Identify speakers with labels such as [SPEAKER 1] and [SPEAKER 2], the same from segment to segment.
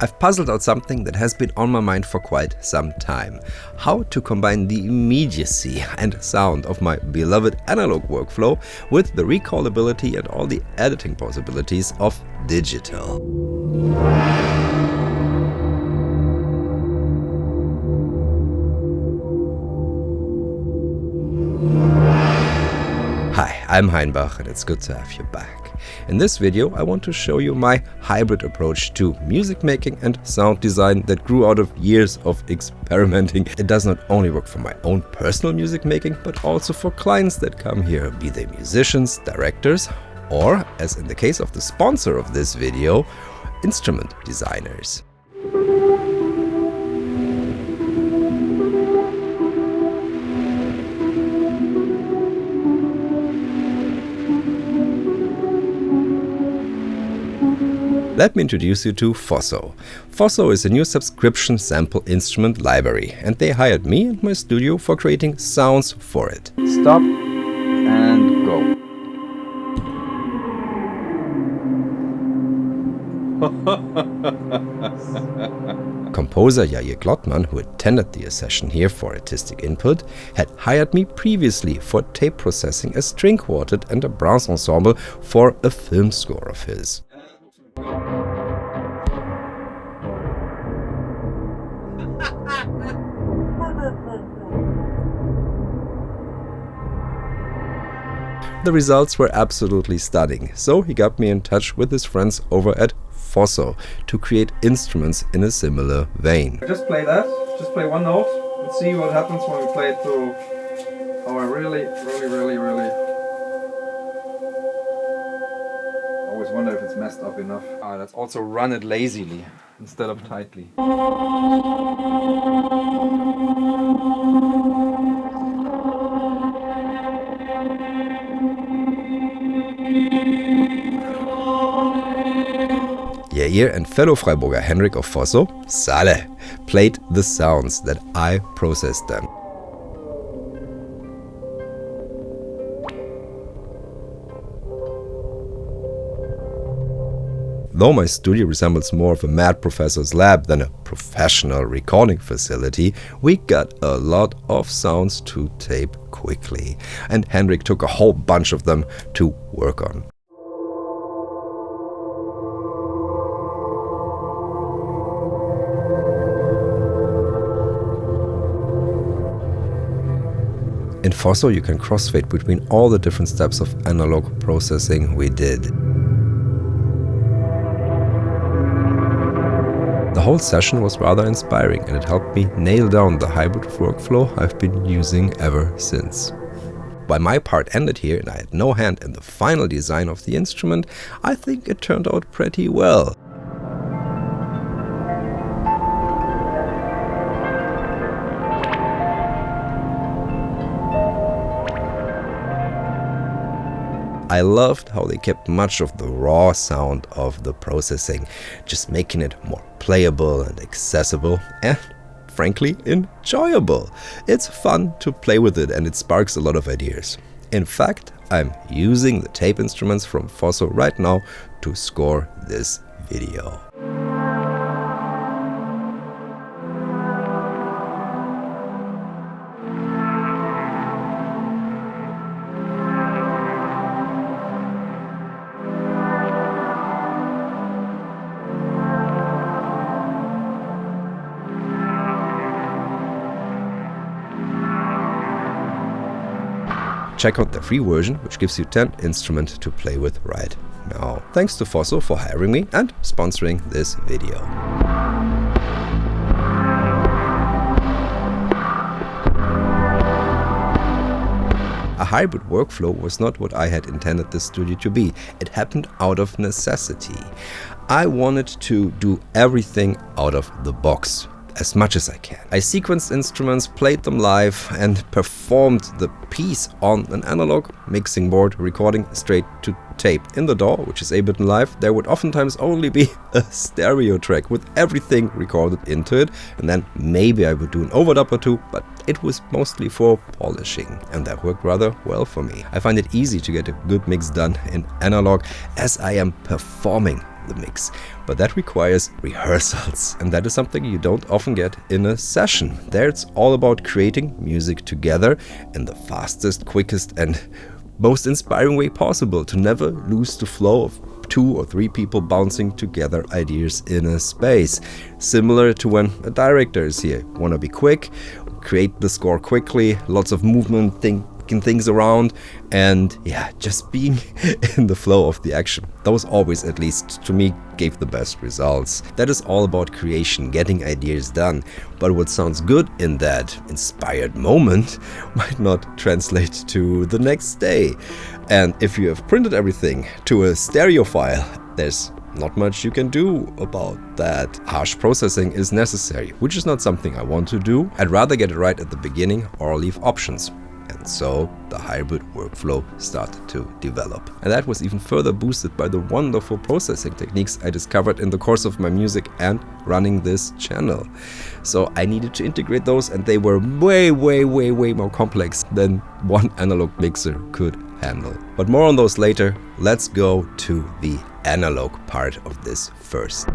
[SPEAKER 1] I've puzzled out something that has been on my mind for quite some time. How to combine the immediacy and sound of my beloved analog workflow with the recallability and all the editing possibilities of digital. Hi, I'm Heinbach and it's good to have you back. In this video I want to show you my hybrid approach to music making and sound design that grew out of years of experimenting. It does not only work for my own personal music making, but also for clients that come here, be they musicians, directors, or, as in the case of the sponsor of this video, instrument designers. Let me introduce you to FFOSSO. FFOSSO is a new subscription sample instrument library, and they hired me and my studio for creating sounds for it.
[SPEAKER 2] Stop and go.
[SPEAKER 1] Composer Jair Glottmann, who attended the session here for artistic input, had hired me previously for tape processing, a string quartet and a brass ensemble for a film score of his. The results were absolutely stunning, so he got me in touch with his friends over at FFOSSO to create instruments in a similar vein.
[SPEAKER 2] Just play that, just play one note and see what happens when we play it to our really. I always wonder if it's messed up enough. Let's also run it lazily instead of tightly.
[SPEAKER 1] Jair and fellow Freiburger Henrik of FFOSSO, Sale, played the sounds that I processed them. Though my studio resembles more of a mad professor's lab than a professional recording facility, we got a lot of sounds to tape quickly, and Henrik took a whole bunch of them to work on. In FFOSSO you can crossfade between all the different steps of analog processing we did. The whole session was rather inspiring and it helped me nail down the hybrid workflow I've been using ever since. While my part ended here and I had no hand in the final design of the instrument, I think it turned out pretty well. I loved how they kept much of the raw sound of the processing, just making it more playable and accessible and, frankly, enjoyable. It's fun to play with it and it sparks a lot of ideas. In fact, I'm using the tape instruments from FFOSSO right now to score this video. Check out the free version, which gives you 10 instruments to play with right now. Thanks to FFOSSO for hiring me and sponsoring this video. A hybrid workflow was not what I had intended this studio to be. It happened out of necessity. I wanted to do everything out of the box, as much as I can. I sequenced instruments, played them live, and performed the piece on an analog mixing board, recording straight to tape. In the DAW, which is Ableton Live, there would oftentimes only be a stereo track with everything recorded into it, and then maybe I would do an overdub or two, but it was mostly for polishing, and that worked rather well for me. I find it easy to get a good mix done in analog, as I am performing the mix. But that requires rehearsals, and that is something you don't often get in a session. There it's all about creating music together in the fastest, quickest and most inspiring way possible, to never lose the flow of 2 or 3 people bouncing together ideas in a space. Similar to when a director is here. Want to be quick, create the score quickly, lots of movement, thinking things around, and yeah, just being in the flow of the action. Those always, at least to me, gave the best results. That is all about creation, getting ideas done. But what sounds good in that inspired moment might not translate to the next day. And if you have printed everything to a stereo file, there's not much you can do about that. Harsh processing is necessary, which is not something I want to do. I'd rather get it right at the beginning or leave options. And so the hybrid workflow started to develop. And that was even further boosted by the wonderful processing techniques I discovered in the course of my music and running this channel. So I needed to integrate those, and they were way more complex than one analog mixer could handle. But more on those later. Let's go to the analog part of this first.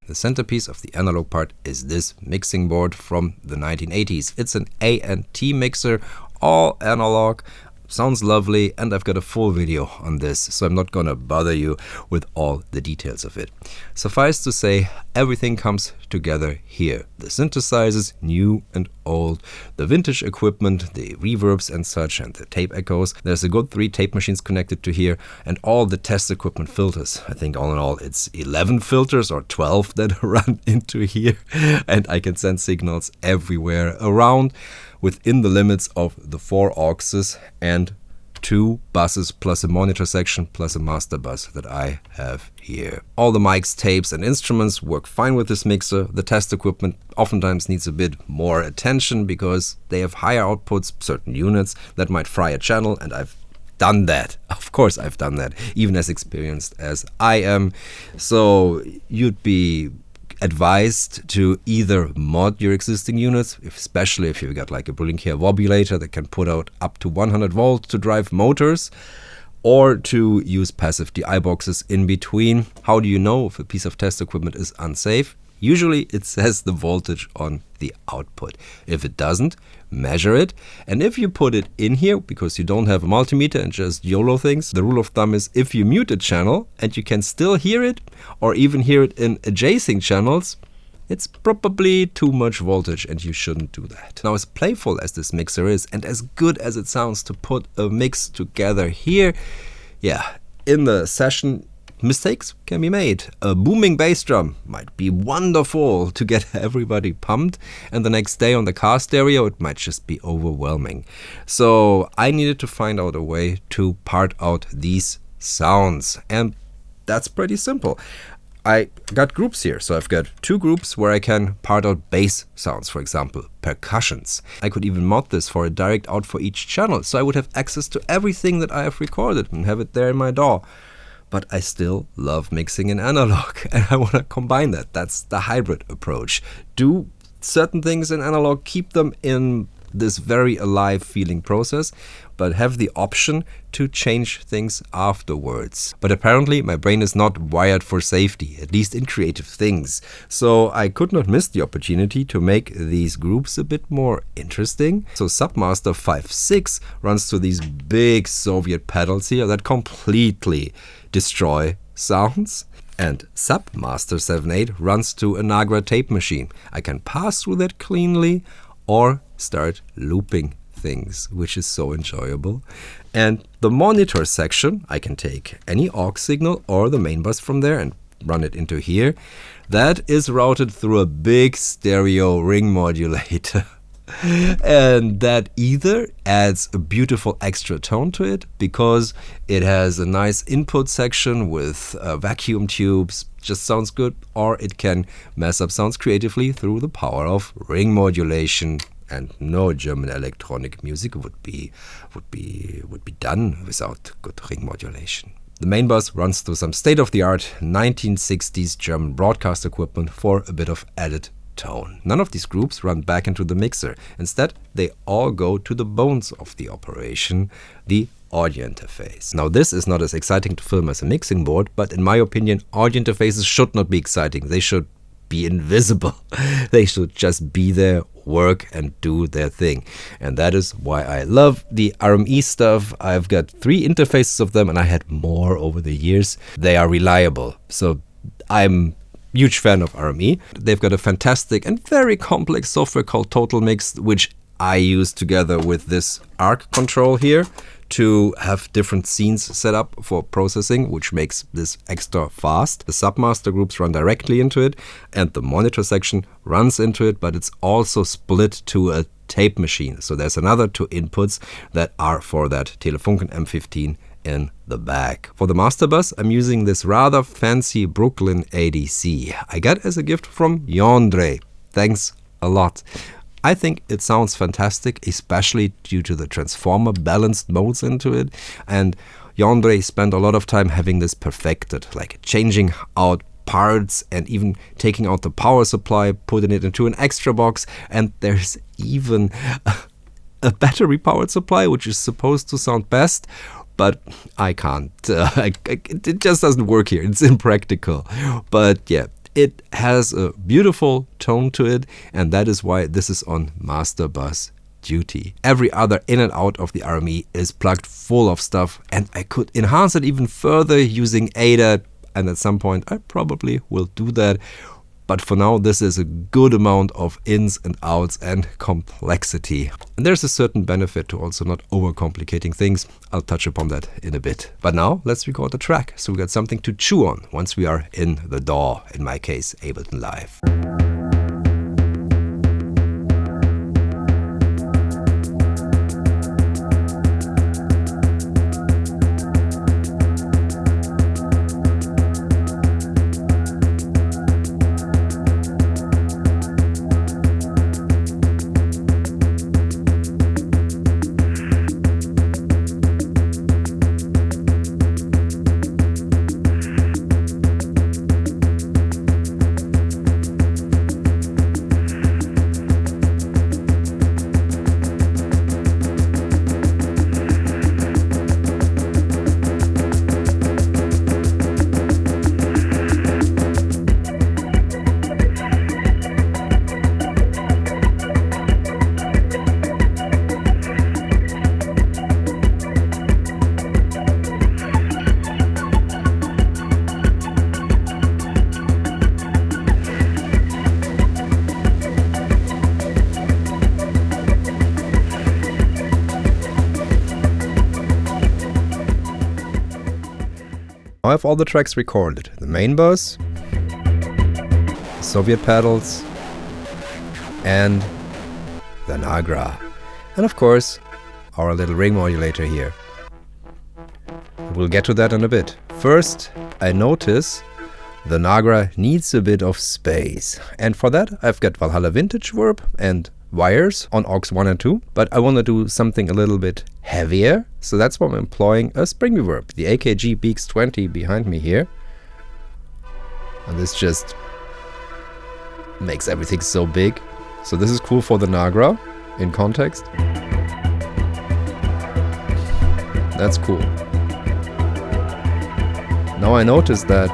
[SPEAKER 1] The centerpiece of the analog part is this mixing board from the 1980s. It's an A&T mixer, all analog. Sounds lovely, and I've got a full video on this, so I'm not gonna bother you with all the details of it. Suffice to say, everything comes together here. The synthesizers, new and old, the vintage equipment, the reverbs and such, and the tape echoes. There's a good 3 tape machines connected to here, and all the test equipment filters. I think all in all it's 11 filters or 12 that run into here, and I can send signals everywhere around, within the limits of the 4 auxes and 2 buses plus a monitor section plus a master bus that I have here. All the mics, tapes and instruments work fine with this mixer. The test equipment oftentimes needs a bit more attention because they have higher outputs, certain units that might fry a channel, and I've done that. Of course I've done that, even as experienced as I am. So you'd be advised to either mod your existing units, especially if you've got like a Brilliant wobulator that can put out up to 100 volts to drive motors, or to use passive DI boxes in between. How do you know if a piece of test equipment is unsafe? Usually it says the voltage on the output. If it doesn't, measure it. And if you put it in here because you don't have a multimeter and just YOLO things, the rule of thumb is if you mute a channel and you can still hear it, or even hear it in adjacent channels, it's probably too much voltage and you shouldn't do that. Now, as playful as this mixer is and as good as it sounds to put a mix together here, yeah, in the session, mistakes can be made. A booming bass drum might be wonderful to get everybody pumped, and the next day on the car stereo it might just be overwhelming. So I needed to find out a way to part out these sounds, and that's pretty simple. I got groups here, so I've got 2 groups where I can part out bass sounds, for example, percussions. I could even mod this for a direct out for each channel, so I would have access to everything that I have recorded and have it there in my DAW. But I still love mixing in analog, and I want to combine that. That's the hybrid approach. Do certain things in analog, keep them in this very alive feeling process, but have the option to change things afterwards. But apparently my brain is not wired for safety, at least in creative things. So I could not miss the opportunity to make these groups a bit more interesting. So Submaster 5.6 runs to these big Soviet pedals here that completely destroy sounds. And Submaster 7.8 runs to a Nagra tape machine. I can pass through that cleanly or start looping things, which is so enjoyable. And the monitor section, I can take any aux signal or the main bus from there and run it into here. That is routed through a big stereo ring modulator. And that either adds a beautiful extra tone to it because it has a nice input section with vacuum tubes, just sounds good, or it can mess up sounds creatively through the power of ring modulation. And no German electronic music would be done without good ring modulation. The main bus runs through some state-of-the-art 1960s German broadcast equipment for a bit of added tone. None of these groups run back into the mixer. Instead, they all go to the bones of the operation, the audio interface. Now, this is not as exciting to film as a mixing board, but in my opinion, audio interfaces should not be exciting. They should be invisible. They should just be there, work and do their thing. And that is why I love the RME stuff. I've got 3 interfaces of them and I had more over the years. They are reliable. So I'm huge fan of RME. They've got a fantastic and very complex software called Total Mix, which I use together with this ARC control here to have different scenes set up for processing, which makes this extra fast. The submaster groups run directly into it and the monitor section runs into it, but it's also split to a tape machine. So there's another 2 inputs that are for that Telefunken M15 in the back. For the master bus, I'm using this rather fancy Brooklyn ADC I got as a gift from Yondre. Thanks a lot. I think it sounds fantastic, especially due to the transformer balanced modes into it. And Yondre spent a lot of time having this perfected, like changing out parts and even taking out the power supply, putting it into an extra box. And there's even a battery powered supply, which is supposed to sound best. But I can't. It just doesn't work here. It's impractical. But yeah, it has a beautiful tone to it, and that is why this is on master bus duty. Every other in and out of the RME is plugged full of stuff, and I could enhance it even further using ADAT, and at some point I probably will do that. But for now, this is a good amount of ins and outs and complexity. And there's a certain benefit to also not overcomplicating things. I'll touch upon that in a bit. But now let's record the track, so we got something to chew on once we are in the door, in my case, Ableton Live. I have all the tracks recorded. The main bus, the Soviet pedals, and the Nagra. And of course, our little ring modulator here. We'll get to that in a bit. First, I notice the Nagra needs a bit of space. And for that, I've got Valhalla Vintage Verb and wires on aux 1 and 2, but I want to do something a little bit heavier, so that's why I'm employing a spring reverb, the AKG Beaks 20 behind me here. And this just makes everything so big. So this is cool for the Nagra in context. That's cool. Now I notice that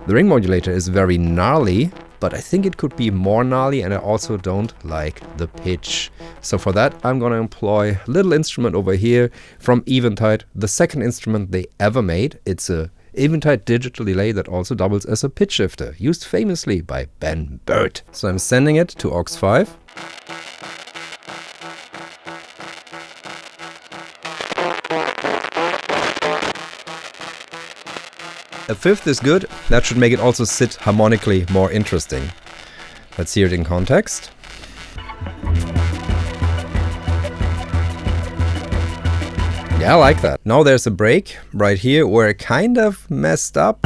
[SPEAKER 1] the ring modulator is very gnarly, but I think it could be more gnarly, and I also don't like the pitch. So for that, I'm gonna employ a little instrument over here from Eventide, the second instrument they ever made. It's a Eventide digital delay that also doubles as a pitch shifter, used famously by Ben Burt. So I'm sending it to aux 5. A fifth is good. That should make it also sit harmonically more interesting. Let's hear it in context. Yeah, I like that. Now there's a break right here where I kind of messed up.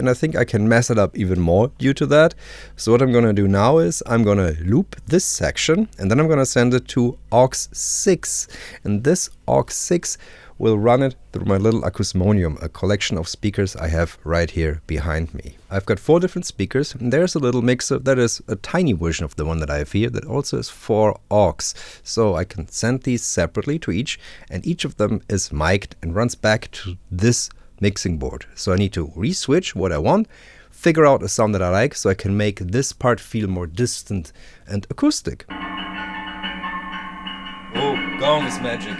[SPEAKER 1] and I think I can mess it up even more due to that. So what I'm going to do now is I'm going to loop this section, and then I'm going to send it to aux6, and this aux6 will run it through my little Acousmonium, a collection of speakers I have right here behind me. I've got 4 different speakers, and there's a little mixer that is a tiny version of the one that I have here that also is 4 aux. So I can send these separately to each, and each of them is mic'd and runs back to this mixing board. So I need to re-switch what I want, figure out a sound that I like, so I can make this part feel more distant and acoustic. Oh, gong is magic.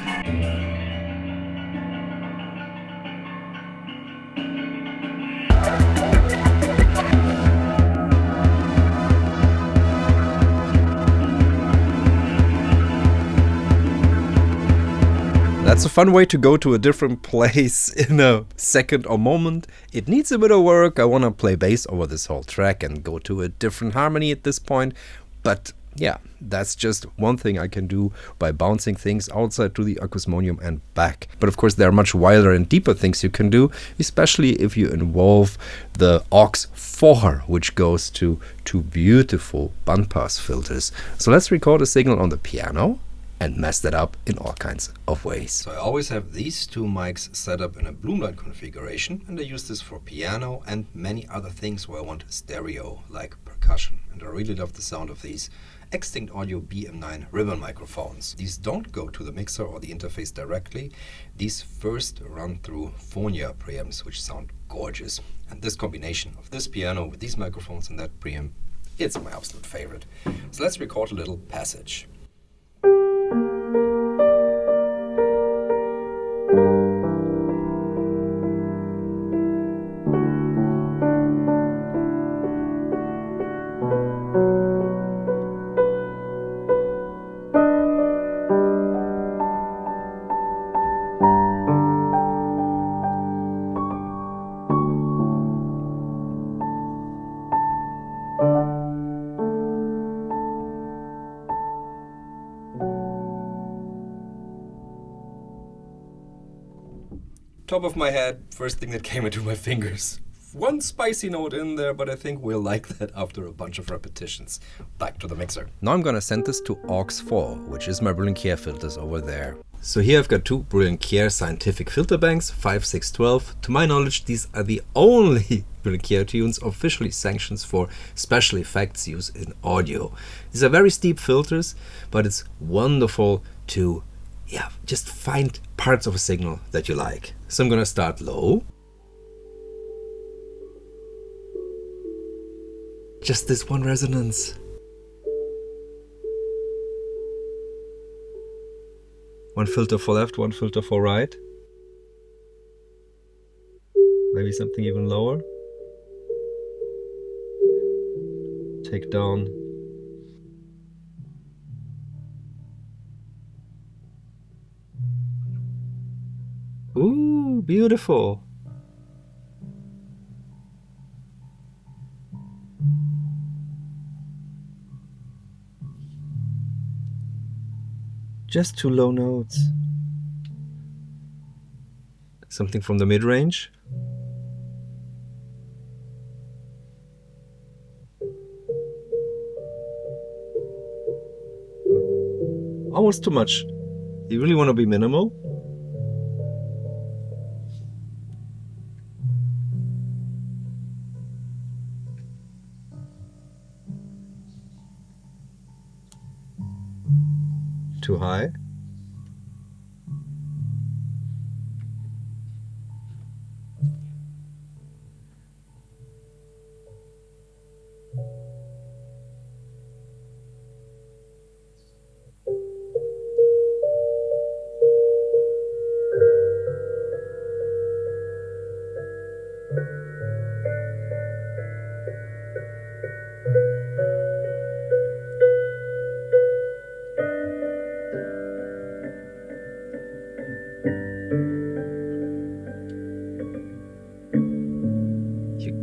[SPEAKER 1] That's a fun way to go to a different place in a second or moment. It needs a bit of work. I want to play bass over this whole track and go to a different harmony at this point. But yeah, that's just one thing I can do by bouncing things outside to the Acousmonium and back. But of course there are much wilder and deeper things you can do, especially if you involve the aux4, which goes to 2 beautiful bandpass filters. So let's record a signal on the piano and mess that up in all kinds of ways. So I always have these 2 mics set up in a Bloomlight configuration, and I use this for piano and many other things where I want stereo, like percussion. And I really love the sound of these Extinct Audio BM9 ribbon microphones. These don't go to the mixer or the interface directly. These first run through Phonia preamps, which sound gorgeous. And this combination of this piano with these microphones and that preamp, it's my absolute favorite. So let's record a little passage. Top of my head, first thing that came into my fingers. One spicy note in there, but I think we'll like that after a bunch of repetitions. Back to the mixer. Now I'm gonna send this to aux4, which is my Brilliant Care filters over there. So here I've got 2 Brilliant Care scientific filter banks, 5, 6, 12. To my knowledge, these are the only Brilliant Care tunes officially sanctioned for special effects use in audio. These are very steep filters, but it's wonderful to just find parts of a signal that you like. So I'm gonna start low. Just this one resonance. One filter for left, one filter for right. Maybe something even lower. Take down. Ooh, beautiful. Just 2 low notes. Something from the mid-range. Almost too much. You really want to be minimal? Too high?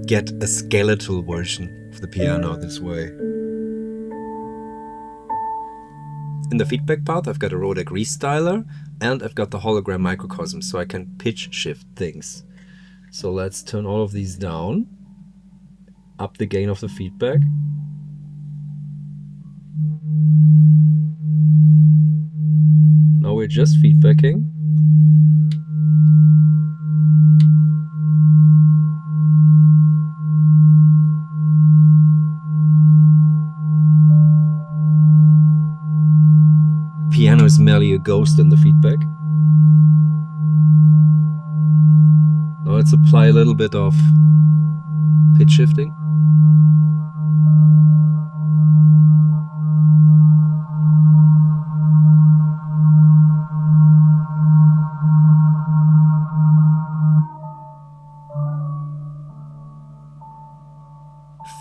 [SPEAKER 1] Get a skeletal version of the piano this way. In the feedback part, I've got a Rodec restyler and I've got the hologram microcosm, so I can pitch shift things. So let's turn all of these down. up the gain of the feedback. Now we're just feedbacking. Piano is merely a ghost in the feedback. Now let's apply a little bit of pitch shifting.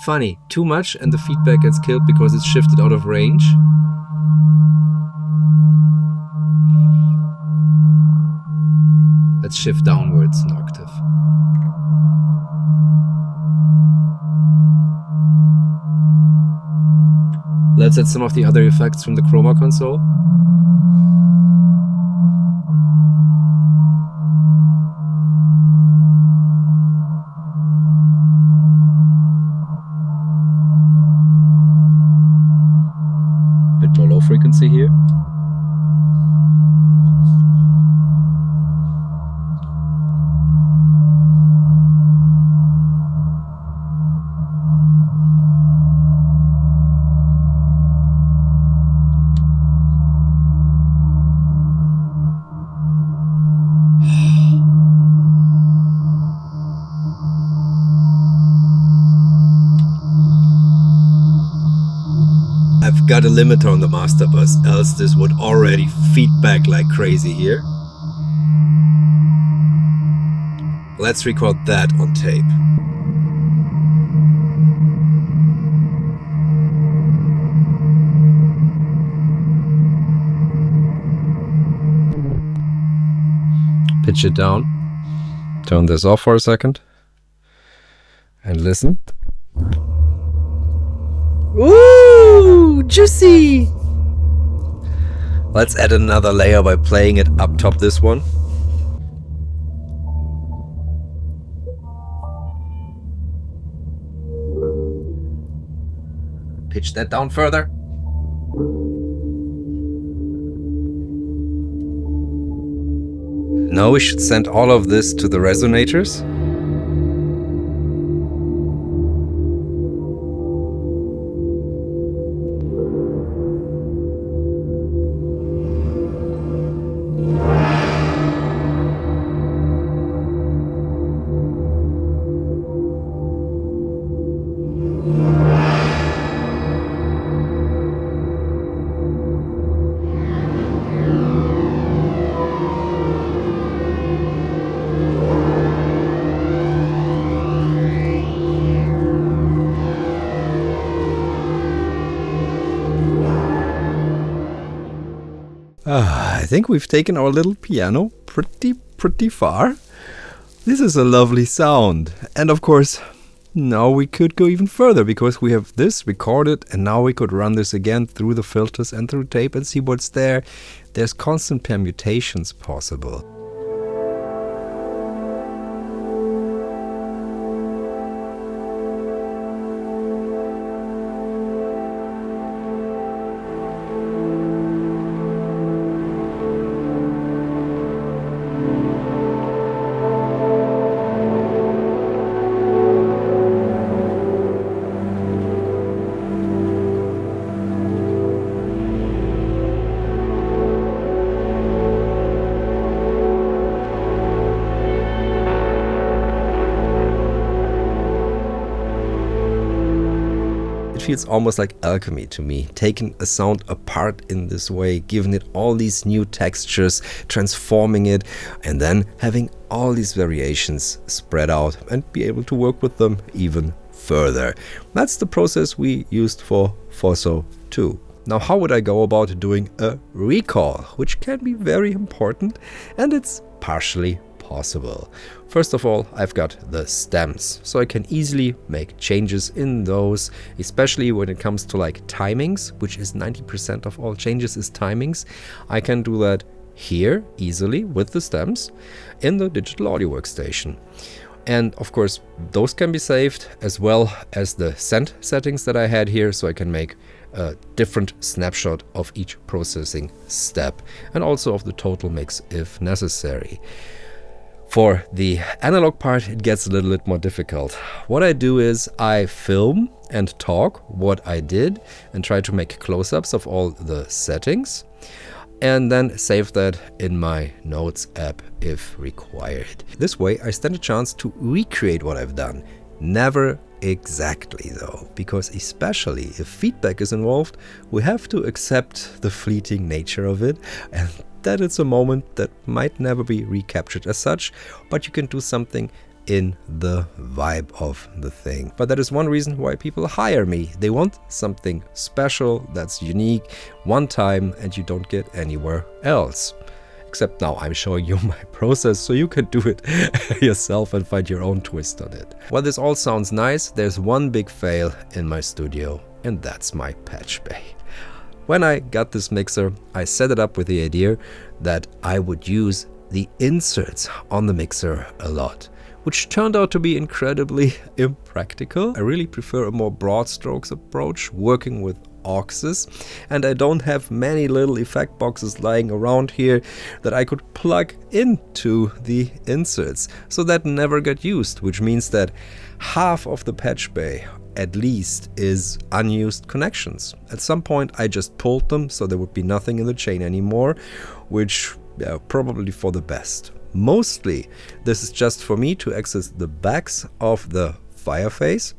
[SPEAKER 1] Funny, too much and the feedback gets killed because it's shifted out of range. Let's shift downwards an octave. Let's add some of the other effects from the chroma console. Bit more low frequency here. I've got a limiter on the master bus, else this would already feedback like crazy here. Let's record that on tape. Pitch it down. Turn this off for a second. And listen. Ooh, juicy! Let's add another layer by playing it up top this one. Pitch that down further. Now we should send all of this to the resonators. I think we've taken our little piano pretty far. This is a lovely sound. And of course, now we could go even further because we have this recorded and now we could run this again through the filters and through tape and see what's there. There's constant permutations possible. It feels almost like alchemy to me, taking a sound apart in this way, giving it all these new textures, transforming it, and then having all these variations spread out and be able to work with them even further. That's the process we used for FFOSSO 2. Now, how would I go about doing a recall, which can be very important, and it's partially possible. First of all, I've got the stems, so I can easily make changes in those, especially when it comes to like timings, which is 90% of all changes is timings. I can do that here easily with the stems in the digital audio workstation. And of course, those can be saved as well as the send settings that I had here, so I can make a different snapshot of each processing step and also of the total mix if necessary. For the analog part, it gets a little bit more difficult. What I do is I film and talk what I did and try to make close-ups of all the settings, and then save that in my Notes app if required. This way I stand a chance to recreate what I've done. Never exactly though, because especially if feedback is involved, we have to accept the fleeting nature of it, and that it's a moment that might never be recaptured as such, but you can do something in the vibe of the thing. But that is one reason why people hire me. They want something special that's unique, one time, and you don't get anywhere else. Except now I'm showing you my process, so you can do it yourself and find your own twist on it. While this all sounds nice, there's one big fail in my studio, and that's my patch bay. When I got this mixer, I set it up with the idea that I would use the inserts on the mixer a lot, which turned out to be incredibly impractical. I really prefer a more broad strokes approach, working with auxes, and I don't have many little effect boxes lying around here that I could plug into the inserts, so that never got used, which means that half of the patch bay at least is unused connections. At some point I just pulled them, so there would be nothing in the chain anymore, which probably for the best. Mostly this is just for me to access the backs of the Fireface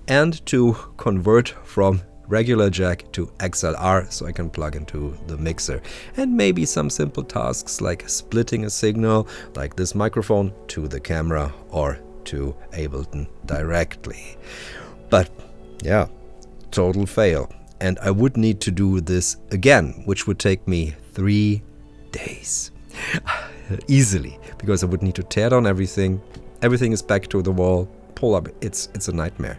[SPEAKER 1] and to convert from regular jack to XLR so I can plug into the mixer, and maybe some simple tasks like splitting a signal like this microphone to the camera or to Ableton directly. But yeah, total fail, and I would need to do this again, which would take me 3 days easily, because I would need to tear down everything is back to the wall, pull up, it's a nightmare.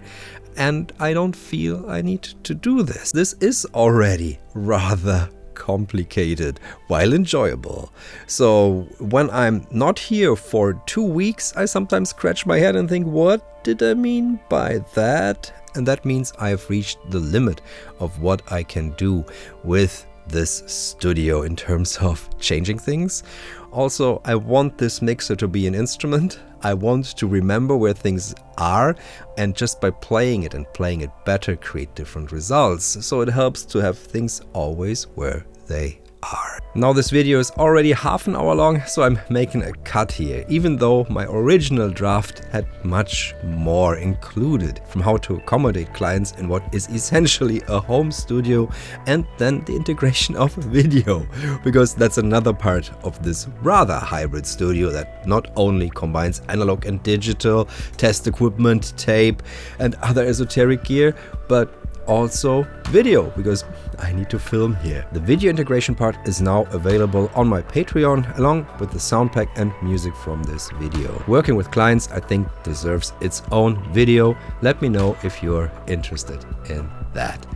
[SPEAKER 1] And I don't feel I need to do this. This is already rather complicated while enjoyable. So when I'm not here for 2 weeks, I sometimes scratch my head and think, what did I mean by that? And that means I've reached the limit of what I can do with this studio in terms of changing things. Also, I want this mixer to be an instrument. I want to remember where things are, and just by playing it and playing it better, create different results. So it helps to have things always where they are. Now this video is already half an hour long, so I'm making a cut here, even though my original draft had much more included, from how to accommodate clients in what is essentially a home studio, and then the integration of video, because that's another part of this rather hybrid studio that not only combines analog and digital, test equipment, tape and other esoteric gear, but also video, because I need to film here. The video integration part is now available on my Patreon, along with the sound pack and music from this video. Working with clients, I think, deserves its own video. Let me know if you're interested in that.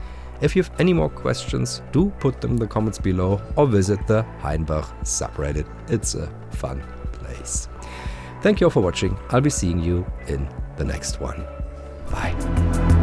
[SPEAKER 1] If you have any more questions, do put them in the comments below or visit the Heinbach subreddit. It's a fun place. Thank you all for watching. I'll be seeing you in the next one. Bye.